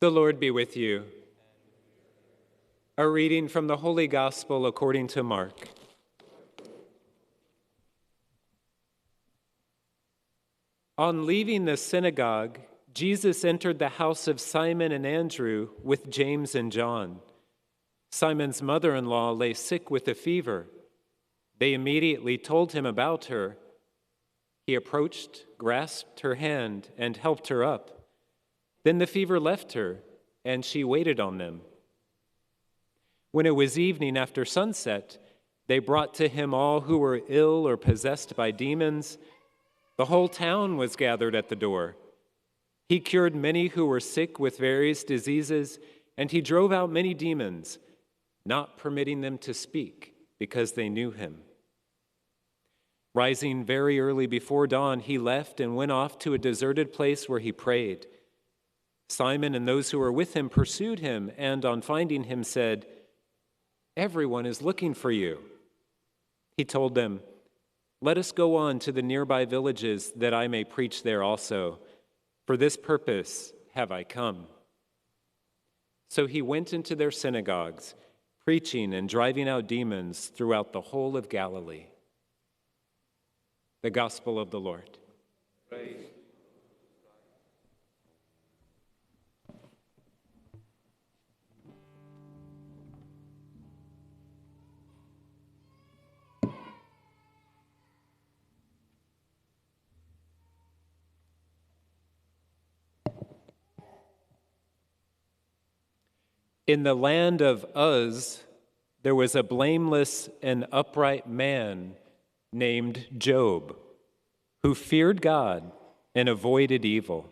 The Lord be with you. A reading from the Holy Gospel according to Mark. On leaving the synagogue, Jesus entered the house of Simon and Andrew with James and John. Simon's mother-in-law lay sick with a fever. They immediately told him about her. He approached, grasped her hand, and helped her up. Then the fever left her, and she waited on them. When it was evening after sunset, they brought to him all who were ill or possessed by demons. The whole town was gathered at the door. He cured many who were sick with various diseases, and he drove out many demons, not permitting them to speak, because they knew him. Rising very early before dawn, he left and went off to a deserted place where he prayed. Simon and those who were with him pursued him, and on finding him said, "Everyone is looking for you." He told them, "Let us go on to the nearby villages that I may preach there also. For this purpose have I come." So he went into their synagogues, preaching and driving out demons throughout the whole of Galilee. The Gospel of the Lord. Praise. In the land of Uz, there was a blameless and upright man named Job, who feared God and avoided evil.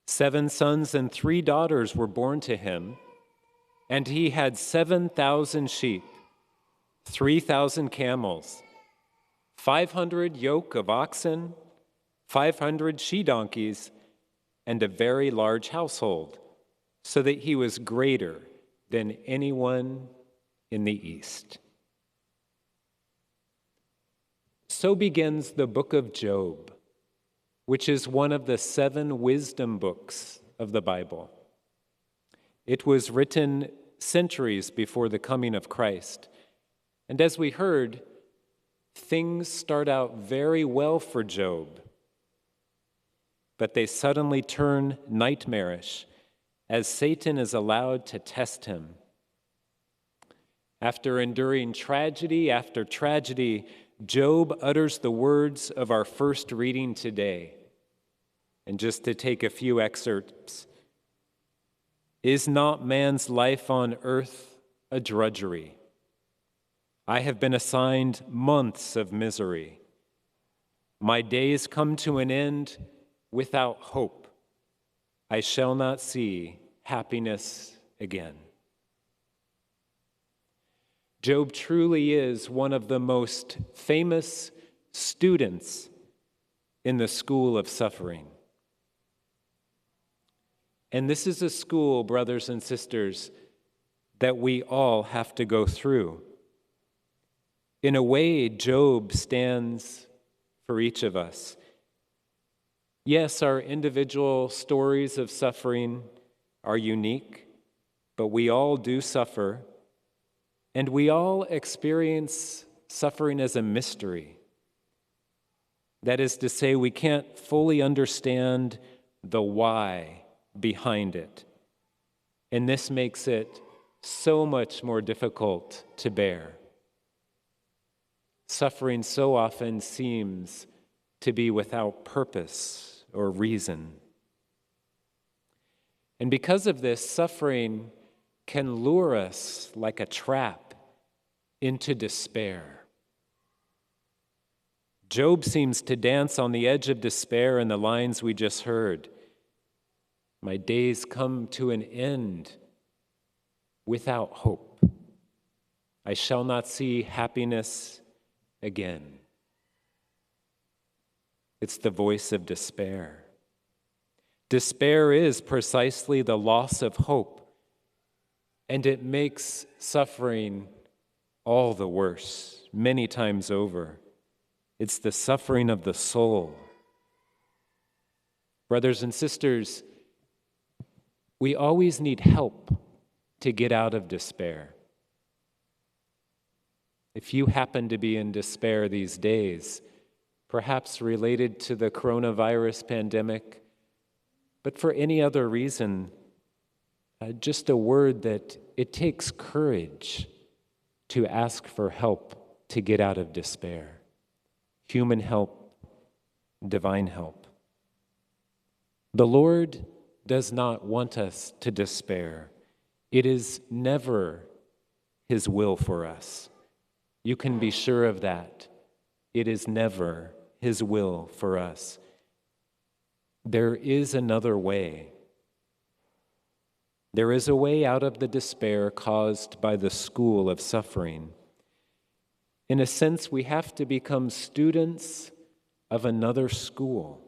7 sons and 3 daughters were born to him, and he had 7,000 sheep, 3,000 camels, 500 yoke of oxen, 500 she-donkeys, and a very large household, so that he was greater than anyone in the East. So begins the book of Job, which is one of the 7 wisdom books of the Bible. It was written centuries before the coming of Christ. And as we heard, things start out very well for Job, but they suddenly turn nightmarish as Satan is allowed to test him. After enduring tragedy after tragedy, Job utters the words of our first reading today. And just to take a few excerpts, "Is not man's life on earth a drudgery? I have been assigned months of misery. My days come to an end without hope. I shall not see happiness again." Job truly is one of the most famous students in the school of suffering. And this is a school, brothers and sisters, that we all have to go through. In a way, Job stands for each of us. Yes, our individual stories of suffering are unique, but we all do suffer, and we all experience suffering as a mystery. That is to say, we can't fully understand the why behind it, and this makes it so much more difficult to bear. Suffering so often seems to be without purpose or reason. And because of this, suffering can lure us like a trap into despair. Job seems to dance on the edge of despair in the lines we just heard. My days come to an end without hope. I shall not see happiness again. It's the voice of despair. Despair is precisely the loss of hope, and it makes suffering all the worse, many times over. It's the suffering of the soul. Brothers and sisters, We always need help to get out of despair. If you happen to be in despair these days, perhaps related to the coronavirus pandemic, but for any other reason, just a word that it takes courage to ask for help to get out of despair. Human help, divine help. The Lord does not want us to despair. It is never His will for us. You can be sure of that. It is never His will for us. There is another way. There is a way out of the despair caused by the school of suffering. In a sense, we have to become students of another school.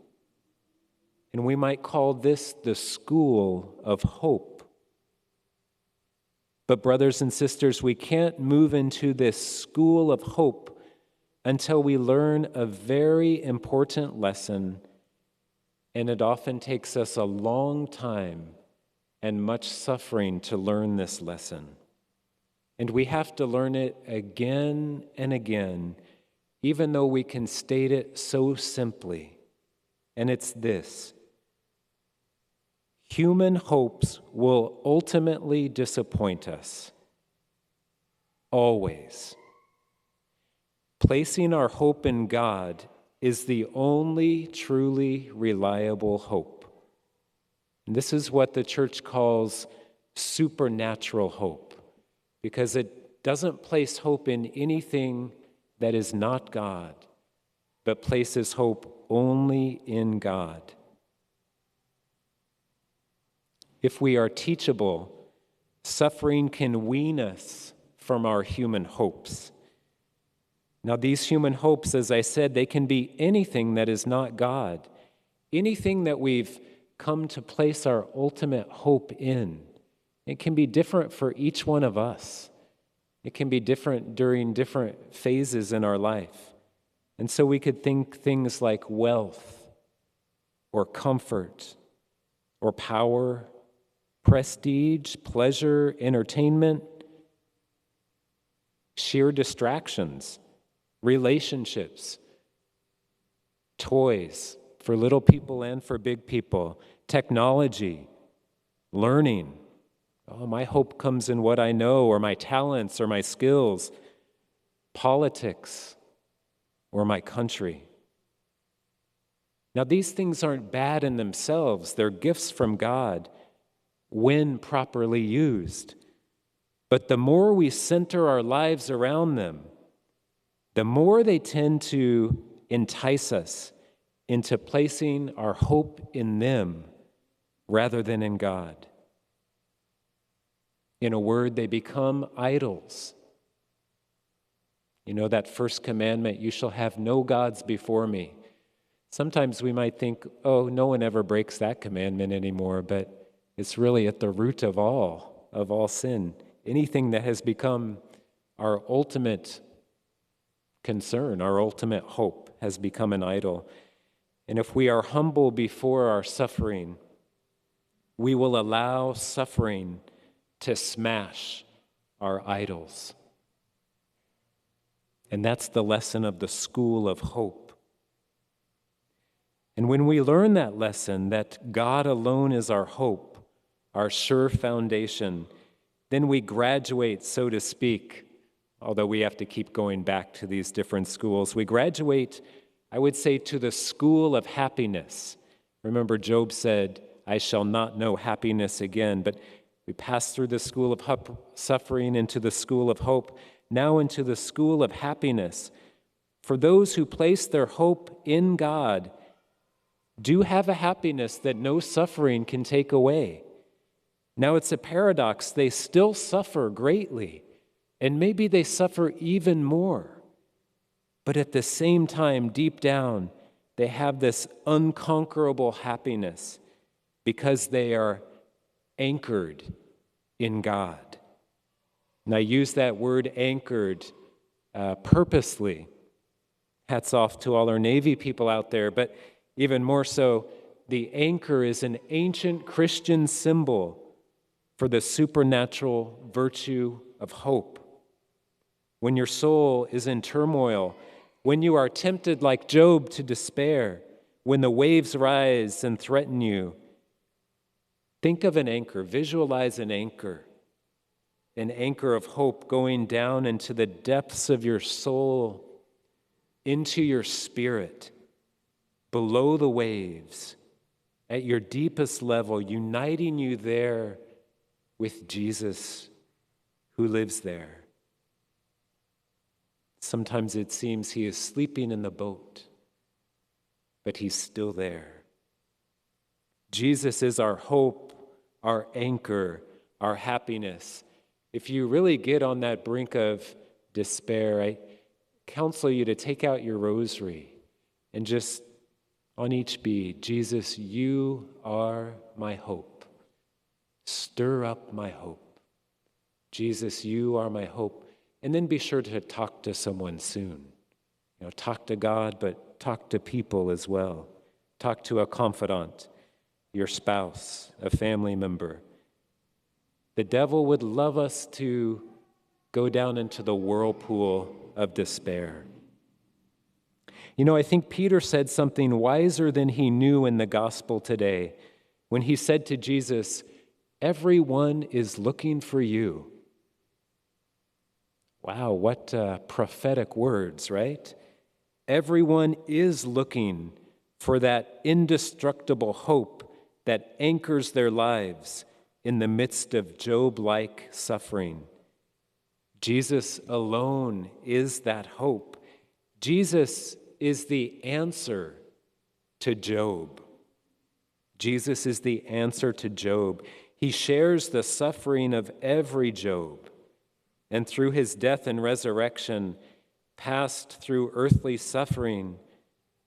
And we might call this the school of hope. But brothers and sisters, we can't move into this school of hope until we learn a very important lesson, and it often takes us a long time and much suffering to learn this lesson. And we have to learn it again and again, even though we can state it so simply. And it's this: human hopes will ultimately disappoint us. Always. Placing our hope in God is the only truly reliable hope. And this is what the church calls supernatural hope, because it doesn't place hope in anything that is not God, but places hope only in God. If we are teachable, suffering can wean us from our human hopes. Now, these human hopes, as I said, they can be anything that is not God, anything that we've come to place our ultimate hope in. It can be different for each one of us. It can be different during different phases in our life. And so we could think things like wealth, or comfort, or power, prestige, pleasure, entertainment, sheer distractions, relationships, toys for little people and for big people, technology, learning. Oh, my hope comes in what I know, or my talents, or my skills, politics, or my country. Now, these things aren't bad in themselves. They're gifts from God when properly used. But the more we center our lives around them, the more they tend to entice us into placing our hope in them rather than in God. In a word, they become idols. You know that first commandment, you shall have no gods before me. Sometimes we might think, oh, no one ever breaks that commandment anymore, but it's really at the root of all sin. Anything that has become our ultimate concern, our ultimate hope, has become an idol. And if we are humble before our suffering, we will allow suffering to smash our idols. And that's the lesson of the school of hope. And when we learn that lesson, that God alone is our hope, our sure foundation, then we graduate, so to speak, although we have to keep going back to these different schools. We graduate, I would say, to the school of happiness. Remember, Job said, I shall not know happiness again. But we pass through the school of suffering into the school of hope, now into the school of happiness. For those who place their hope in God do have a happiness that no suffering can take away. Now, it's a paradox. They still suffer greatly, and maybe they suffer even more. But at the same time, deep down, they have this unconquerable happiness because they are anchored in God. And I use that word anchored purposely. Hats off to all our Navy people out there, but even more so, the anchor is an ancient Christian symbol for the supernatural virtue of hope. When your soul is in turmoil, when you are tempted like Job to despair, when the waves rise and threaten you, think of an anchor, visualize an anchor of hope going down into the depths of your soul, into your spirit, below the waves, at your deepest level, uniting you there with Jesus who lives there. Sometimes it seems he is sleeping in the boat, but he's still there. Jesus is our hope, our anchor, our happiness. If you really get on that brink of despair, I counsel you to take out your rosary and just on each bead, Jesus, you are my hope. Stir up my hope. Jesus, you are my hope. And then be sure to talk to someone soon. Talk to God, but talk to people as well. Talk to a confidant, your spouse, a family member. The devil would love us to go down into the whirlpool of despair. I think Peter said something wiser than he knew in the gospel today when he said to Jesus, "Everyone is looking for you." Wow, what prophetic words, right? Everyone is looking for that indestructible hope that anchors their lives in the midst of Job-like suffering. Jesus alone is that hope. Jesus is the answer to Job. Jesus is the answer to Job. He shares the suffering of every Job, and through his death and resurrection, passed through earthly suffering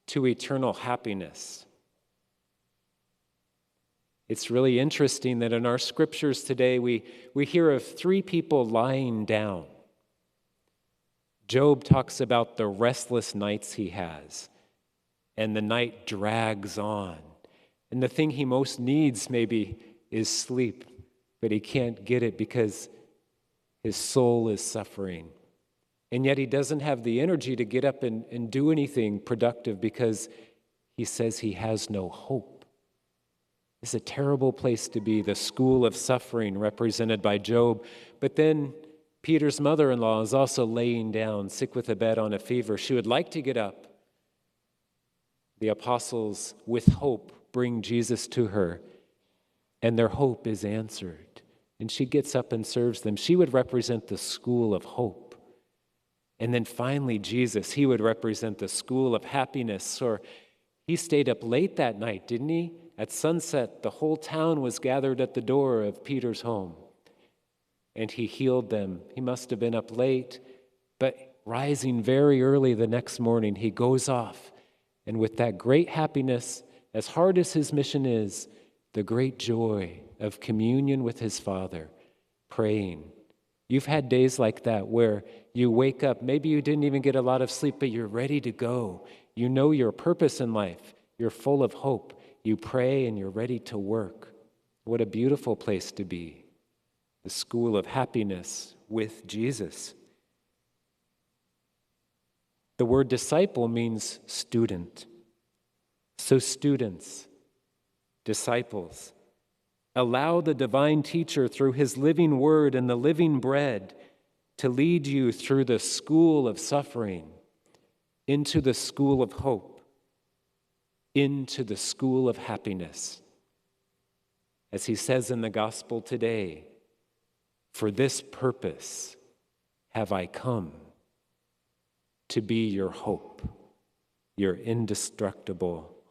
to eternal happiness. It's really interesting that in our scriptures today, we hear of 3 people lying down. Job talks about the restless nights he has, and the night drags on. And the thing he most needs maybe is sleep, but he can't get it because his soul is suffering. And yet he doesn't have the energy to get up and do anything productive because he says he has no hope. It's a terrible place to be, the school of suffering represented by Job. But then Peter's mother-in-law is also laying down, sick with a bed on a fever. She would like to get up. The apostles, with hope, bring Jesus to her, and their hope is answered. And she gets up and serves them. She would represent the school of hope. And then finally, Jesus, he would represent the school of happiness. Or he stayed up late that night, didn't he? At sunset, the whole town was gathered at the door of Peter's home. And he healed them. He must have been up late, but rising very early the next morning, he goes off. And with that great happiness, as hard as his mission is, the great joy of communion with his Father, praying. You've had days like that where you wake up, maybe you didn't even get a lot of sleep, but you're ready to go. You know your purpose in life. You're full of hope. You pray and you're ready to work. What a beautiful place to be. The school of happiness with Jesus. The word disciple means student. So students, disciples, allow the divine teacher through his living word and the living bread to lead you through the school of suffering into the school of hope, into the school of happiness. As he says in the gospel today, "For this purpose have I come, to be your hope, your indestructible